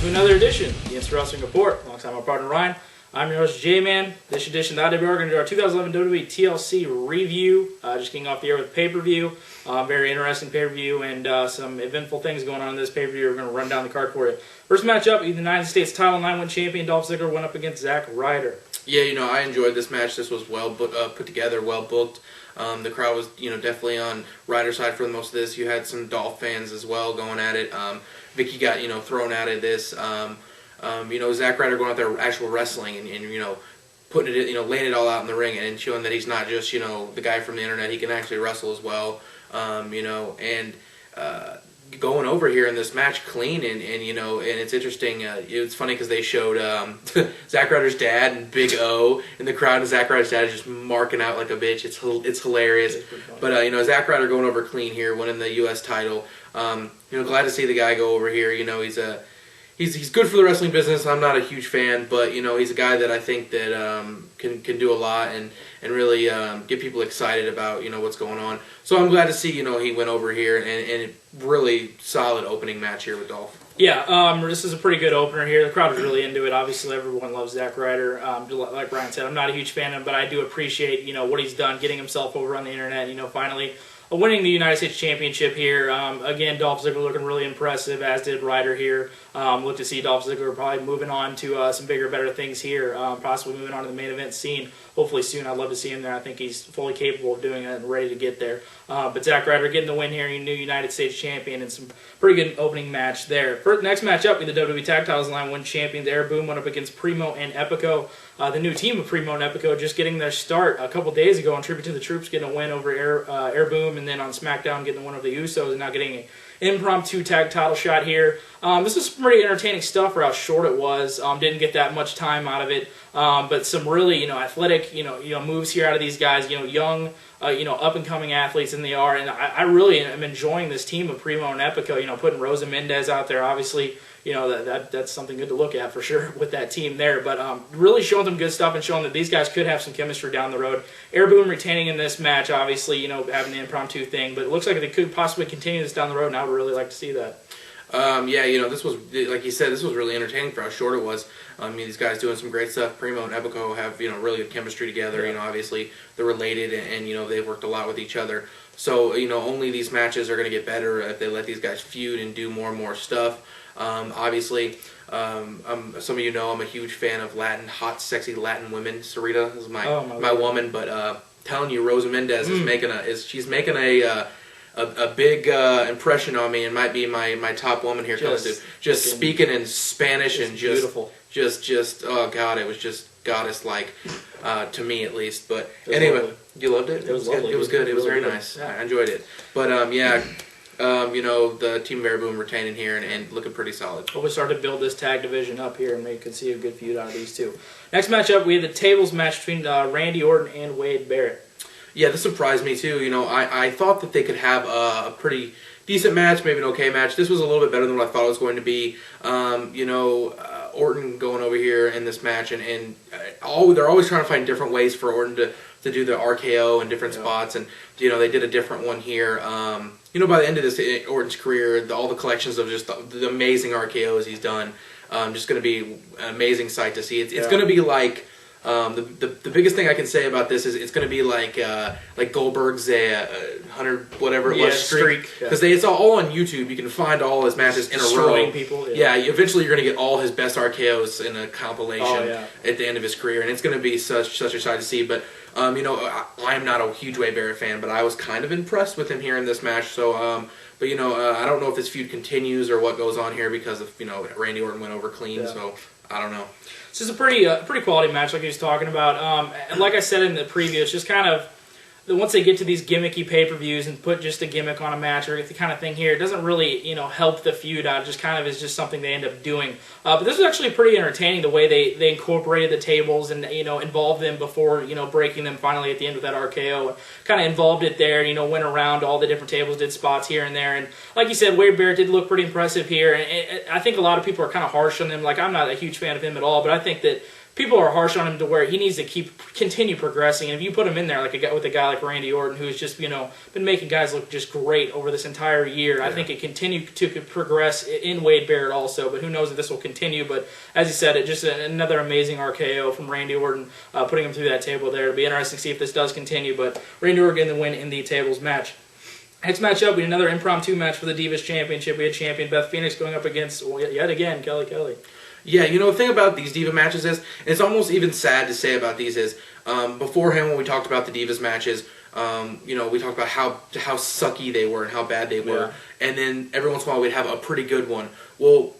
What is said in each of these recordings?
to another edition of the Instant Wrestling Report. Alongside my partner Ryan, I'm your host J-Man. This edition of the IWR, we're going to do our 2011 WWE TLC review. Just getting off the air with pay-per-view. Very interesting pay-per-view and some eventful things going on in this pay-per-view. We're going to run down the card for you. First matchup, the United States title 9-win champion Dolph Ziggler went up against Zack Ryder. Yeah, I enjoyed this match. This was well put together, well booked. The crowd was, definitely on Ryder's side for most of this. You had some Dolph fans as well going at it. Vicky got, thrown out of this. Zack Ryder going out there actual wrestling and putting it, laying it all out in the ring and showing that he's not just, the guy from the internet. He can actually wrestle as well, going over here in this match clean and it's interesting. It's funny because they showed Zack Ryder's dad and Big O in the crowd, and Zack Ryder's dad is just marking out like a bitch. It's hilarious. But Zack Ryder going over clean here, winning the U.S. title. Glad to see the guy go over here. He's good for the wrestling business. I'm not a huge fan, but he's a guy that I think that can do a lot and really get people excited about what's going on. So I'm glad to see he went over here and really solid opening match here with Dolph. Yeah, this is a pretty good opener here. The crowd was really into it. Obviously, everyone loves Zack Ryder. Like Brian said, I'm not a huge fan of him, but I do appreciate what he's done, getting himself over on the internet. Finally winning the United States Championship here. Again, Dolph Ziggler looking really impressive, as did Ryder here. Look to see Dolph Ziggler probably moving on to some bigger, better things here, possibly moving on to the main event scene. Hopefully soon. I'd love to see him there. I think he's fully capable of doing it and ready to get there. But Zack Ryder getting the win here, new United States Champion, and some pretty good opening match there. For the next matchup, the WWE Tag Titles 9-win champions Air Boom went up against Primo and Epico. The new team of Primo and Epico just getting their start a couple days ago on Tribute to the Troops, getting a win over Air Boom, and then on SmackDown getting the win over the Usos, and now getting an impromptu tag title shot here. This was some pretty entertaining stuff for how short it was. Didn't get that much time out of it, but some really athletic moves here out of these guys. Young, up and coming athletes, and they are. And I really am enjoying this team of Primo and Epico. Putting Rosa Mendez out there, obviously. That's something good to look at for sure with that team there. But really showing them good stuff and showing that these guys could have some chemistry down the road. Air Boom retaining in this match, obviously, having the impromptu thing. But it looks like they could possibly continue this down the road, and I would really like to see that. This was, like you said, this was really entertaining for how short it was. These guys doing some great stuff. Primo and Epico have, really good chemistry together. Yeah. Obviously they're related and they've worked a lot with each other. So, only these matches are going to get better if they let these guys feud and do more and more stuff. Obviously, some of you know I'm a huge fan of hot, sexy Latin women. Sarita is my woman, but telling you, Rosa Mendez is making a big impression on me and might be my top woman here. Just speaking in Spanish and just beautiful. Just oh god, it was just goddess-like to me at least. But anyway, lovely. You loved it. It was lovely. It was good. It was very nice. Yeah. I enjoyed it. But the Team Air Boom retaining here and looking pretty solid. Well, we started to build this tag division up here, and we could see a good feud out of these two. Next matchup, we had the tables match between Randy Orton and Wade Barrett. Yeah, this surprised me too. I thought that they could have a pretty decent match, maybe an okay match. This was a little bit better than what I thought it was going to be. Orton going over here in this match, and they're always trying to find different ways for Orton to do the RKO in different spots, and they did a different one here. By the end of this Orton's career, all the collections of just the amazing RKOs he's done, just going to be an amazing sight to see. It's going to be like. The biggest thing I can say about this is it's going to be like Goldberg's 100 whatever it was streak, because it's all on YouTube. You can find all his matches in a row. People, eventually you're going to get all his best RKOs in a compilation at the end of his career, and it's going to be such a sight to see. But I'm not a huge Wade Barrett fan, but I was kind of impressed with him here in this match. So I don't know if this feud continues or what goes on here because of Randy Orton went over clean. Yeah. So I don't know. This is a pretty quality match, like he was talking about. And like I said in the preview, it's just kind of once they get to these gimmicky pay-per-views and put just a gimmick on a match or the kind of thing here, it doesn't really help the feud out. It just kind of is just something they end up doing. But this was actually pretty entertaining the way they incorporated the tables and involved them before breaking them finally at the end with that RKO. Kind of involved it there. Went around all the different tables, did spots here and there. And like you said, Wade Barrett did look pretty impressive here. And I think a lot of people are kind of harsh on him. Like I'm not a huge fan of him at all, but I think that people are harsh on him to where he needs to continue progressing. And if you put him in there like a guy like Randy Orton, who's just been making guys look just great over this entire year, I think it continued to progress in Wade Barrett also. But who knows if this will continue? But as you said, it just another amazing RKO from Randy Orton, putting him through that table there. It'll be interesting to see if this does continue. But Randy Orton getting the win in the tables match. Next matchup, we had another impromptu match for the Divas Championship. We had champion Beth Phoenix going up against, yet again, Kelly. Yeah, the thing about these Diva matches is, and it's almost even sad to say about these is, beforehand when we talked about the Divas matches, we talked about how sucky they were and how bad they were, and then every once in a while we'd have a pretty good one. Well,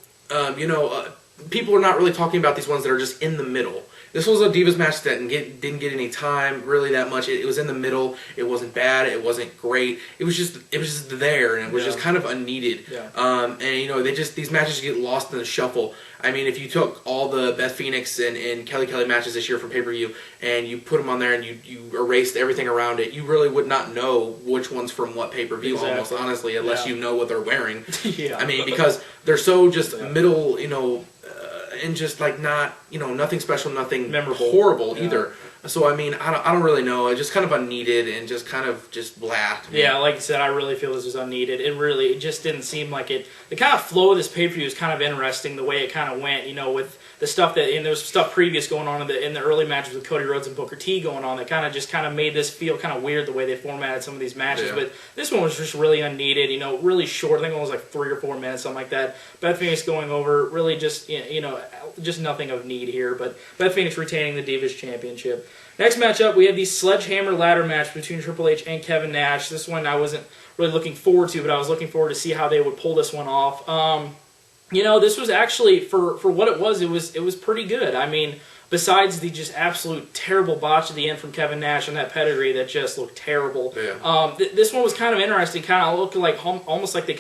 people are not really talking about these ones that are just in the middle. This was a Divas match that didn't get any time really that much. It was in the middle. It wasn't bad. It wasn't great. It was just there, and it was just kind of unneeded. Yeah. These matches get lost in the shuffle. I mean, if you took all the Beth Phoenix and Kelly matches this year for pay-per-view and you put them on there and you erased everything around it, you really would not know which one's from what pay-per-view, almost honestly, unless you know what they're wearing. I mean, because they're so just middle, and just like not, nothing special, nothing memorable, horrible either. So I mean, I don't really know. It's just kind of unneeded and just kind of just blah. Yeah, like you said, I really feel this was unneeded. It just didn't seem like it. The kind of flow of this pay-per-view is kind of interesting. The way it kind of went, with the stuff there was stuff previous going on in the early matches with Cody Rhodes and Booker T going on that kind of made this feel kind of weird the way they formatted some of these matches. But this one was just really unneeded. Really short. I think it was like 3 or 4 minutes, something like that. Beth Phoenix going over, really just just nothing of need here. But Beth Phoenix retaining the Divas Championship. Next matchup, we have the Sledgehammer ladder match between Triple H and Kevin Nash. This one I wasn't really looking forward to, but I was looking forward to see how they would pull this one off. This was actually, for what it was pretty good. I mean, besides the just absolute terrible botch at the end from Kevin Nash on that pedigree that just looked terrible. Yeah. This one was kind of interesting. Kind of looked like almost like they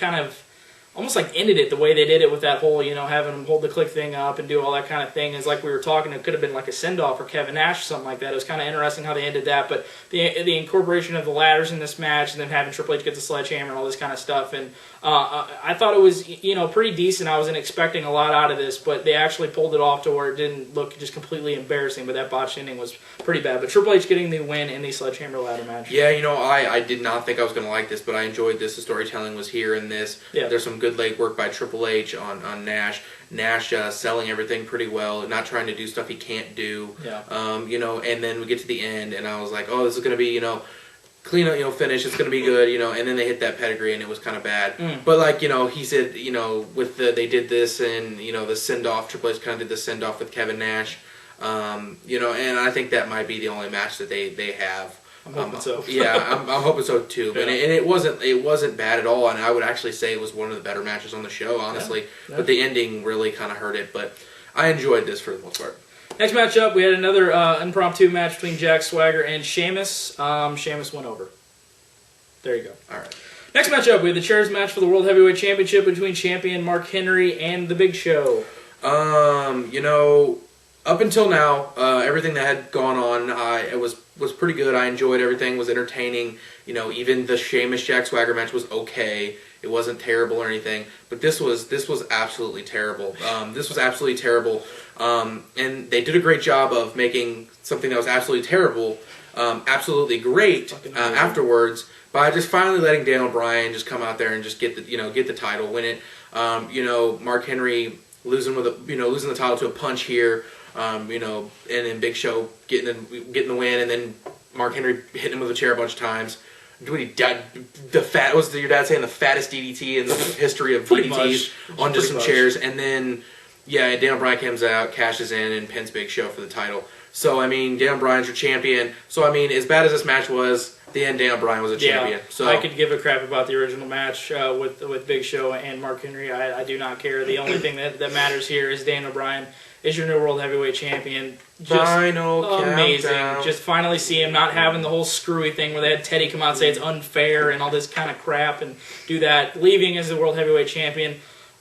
almost like ended it the way they did it with that whole, having him hold the click thing up and do all that kind of thing. It's like we were talking, it could have been like a send-off for Kevin Nash or something like that. It was kind of interesting how they ended that, but the incorporation of the ladders in this match and then having Triple H get the sledgehammer and all this kind of stuff, and I thought it was, pretty decent. I wasn't expecting a lot out of this, but they actually pulled it off to where it didn't look just completely embarrassing, but that botched ending was pretty bad. But Triple H getting the win in the sledgehammer ladder match. Yeah, I did not think I was going to like this, but I enjoyed this. The storytelling was here in this. Yeah. There's some good leg work by Triple H on Nash. Nash selling everything pretty well, not trying to do stuff he can't do. Yeah. And then we get to the end, and I was like, oh, this is going to be, clean up, finish. It's going to be good, and then they hit that pedigree, and it was kind of bad. But like, he said, with they did this, and the send off. Triple H kind of did the send off with Kevin Nash. And I think that might be the only match that they have. I'm hoping so. Yeah, I'm hoping so too. But it wasn't bad at all, and I would actually say it was one of the better matches on the show, honestly. Yeah. But the ending really kind of hurt it. But I enjoyed this for the most part. Next matchup, we had another impromptu match between Jack Swagger and Sheamus. Sheamus went over. There you go. All right. Next matchup, we had the chairs match for the World Heavyweight Championship between champion Mark Henry and The Big Show. Up until now, everything that had gone on, it was pretty good. I enjoyed everything. Was entertaining. Even the Sheamus Jack Swagger match was okay. It wasn't terrible or anything. But this was absolutely terrible. This was absolutely terrible. And they did a great job of making something that was absolutely terrible, absolutely great afterwards by just finally letting Daniel Bryan just come out there and just get the title, win it. Mark Henry losing the title to a punch here. And then Big Show getting the win, and then Mark Henry hitting him with a chair a bunch of times. What your dad saying the fattest DDT in the history of DDTs onto some chairs, and then Daniel Bryan comes out, cashes in, and pins Big Show for the title. So I mean, Daniel Bryan's your champion. So I mean, as bad as this match was, at the end Daniel Bryan was a champion. So I could give a crap about the original match with Big Show and Mark Henry. I do not care. The only thing that matters here is Daniel Bryan is your new World Heavyweight Champion. Just amazing. Countdown. Just finally see him not having the whole screwy thing where they had Teddy come out and say it's unfair and all this kind of crap and do that. Leaving as the World Heavyweight Champion.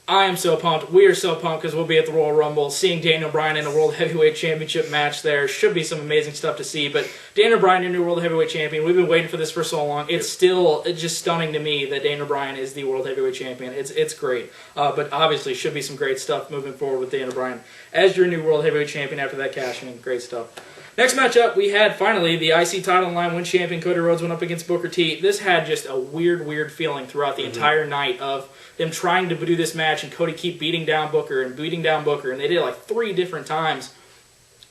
I am so pumped. We are so pumped because we'll be at the Royal Rumble. Seeing Daniel Bryan in a World Heavyweight Championship match there should be some amazing stuff to see. But Daniel Bryan, your new World Heavyweight Champion, we've been waiting for this for so long. It's still just stunning to me that Daniel Bryan is the World Heavyweight Champion. It's great. But obviously should be some great stuff moving forward with Daniel Bryan as your new World Heavyweight Champion after that cash-in. Great stuff. Next matchup, we had finally the IC title line when champion Cody Rhodes went up against Booker T. This had just a weird feeling throughout the entire night of them trying to do this match and Cody keep beating down Booker, and they did it like 3 different times.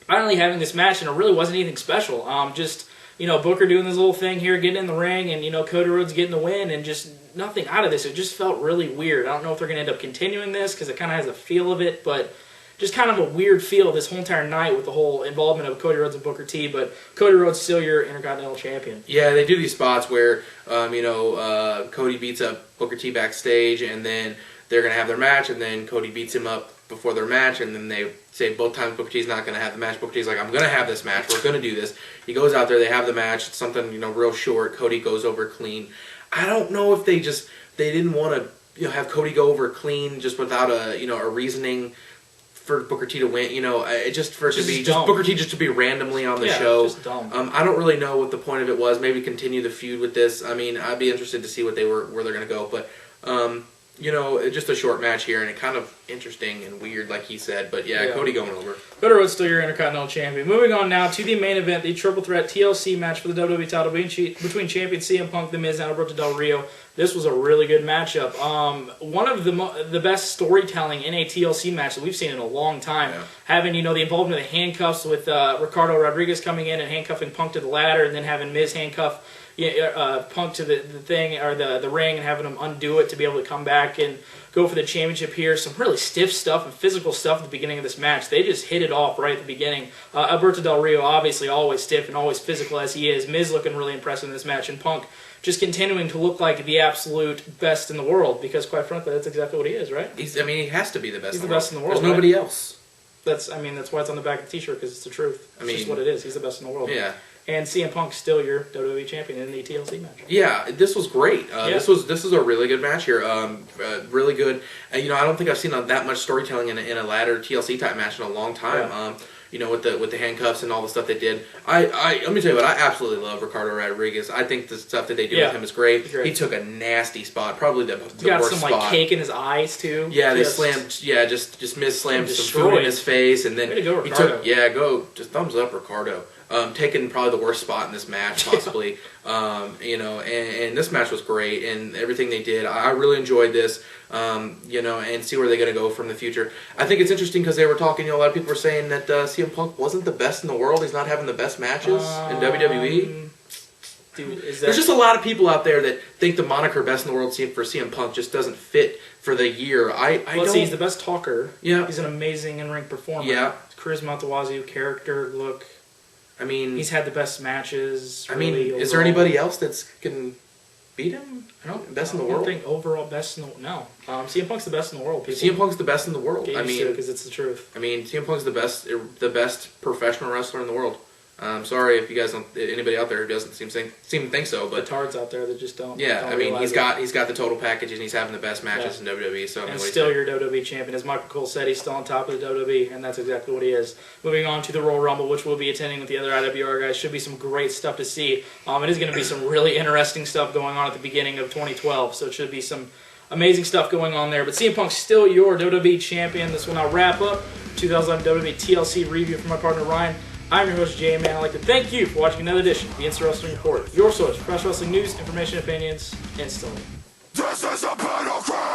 Finally having this match, and it really wasn't anything special. Booker doing this little thing here, getting in the ring, and Cody Rhodes getting the win, and just nothing out of this. It just felt really weird. I don't know if they're going to end up continuing this because it kind of has a feel of it, but just kind of a weird feel this whole entire night with the whole involvement of Cody Rhodes and Booker T, but Cody Rhodes still your Intercontinental Champion. Yeah, they do these spots where, Cody beats up Booker T backstage, and then they're going to have their match, and then Cody beats him up before their match, and then they say both times Booker T's not going to have the match. Booker T's like, I'm going to have this match. We're going to do this. He goes out there. They have the match. It's something, real short. Cody goes over clean. I don't know if they didn't want to, have Cody go over clean just without a reasoning for Booker T to win, Booker T just to be randomly on the show. Just dumb. I don't really know what the point of it was. Maybe continue the feud with this. I mean, I'd be interested to see where they're going to go. But just a short match here, and it kind of interesting and weird, like he said. But yeah. Cody going over. Cody Rhodes still your Intercontinental Champion. Moving on now to the main event, the Triple Threat TLC match for the WWE title between champion CM Punk, The Miz, and Alberto Del Rio. This was a really good matchup. One of the best storytelling in a TLC match that we've seen in a long time. Yeah. Having the involvement of the handcuffs with Ricardo Rodriguez coming in and handcuffing Punk to the ladder, and then having Miz handcuff Punk to the thing or the ring and having him undo it to be able to come back and go for the championship here. Some really stiff stuff and physical stuff at the beginning of this match. They just hit it off right at the beginning. Alberto Del Rio obviously always stiff and always physical as he is. Miz looking really impressive in this match, and Punk just continuing to look like the absolute best in the world, because quite frankly that's exactly what he is, right? He has to be the best. He's the best in the world. There's nobody else. That's why it's on the back of the t-shirt, because it's the truth. It's just what it is. He's the best in the world. Yeah. And CM Punk's still your WWE champion in the TLC match. Yeah, this was great. This is a really good match here. Really good. I don't think I've seen that much storytelling in a ladder TLC type match in a long time. Yeah. With the handcuffs and all the stuff they did. Let me tell you what, I absolutely love Ricardo Rodriguez. I think the stuff that they do with him is great. He took a nasty spot, probably the worst spot. He got some cake in his eyes too. Yeah, they slammed. Yeah, just misslammed some food in his face, and then way to go, Ricardo. Just thumbs up, Ricardo. Taking probably the worst spot in this match, possibly. And this match was great, and everything they did, I really enjoyed this. And see where they're going to go from the future. I think it's interesting because they were talking. A lot of people were saying that CM Punk wasn't the best in the world. He's not having the best matches in WWE. Dude, there's just a lot of people out there that think the moniker "best in the world" for CM Punk just doesn't fit for the year. He's the best talker. Yeah, he's an amazing in-ring performer. Yeah, charisma out the wazoo, character, look. I mean, he's had the best matches. Is there anybody else that's can beat him? Best in the world. I don't think overall best in the world. No, CM Punk's the best in the world. People. CM Punk's the best in the world. Because it's the truth. CM Punk's the best professional wrestler in the world. I'm sorry if you guys don't. Anybody out there who doesn't seem to think so, but the tards out there that just don't. Yeah, he's got the total package, and he's having the best matches in WWE. So and still your WWE champion, as Michael Cole said, he's still on top of the WWE, and that's exactly what he is. Moving on to the Royal Rumble, which we'll be attending with the other IWR guys, should be some great stuff to see. It is going to be some really interesting stuff going on at the beginning of 2012, so it should be some amazing stuff going on there. But CM Punk's still your WWE champion. This will now wrap up 2011 WWE TLC review from my partner Ryan. I'm your host, Jay, man. I'd like to thank you for watching another edition of the Instant Wrestling Report, your source for professional wrestling news, information, opinions, instantly. This is a battleground.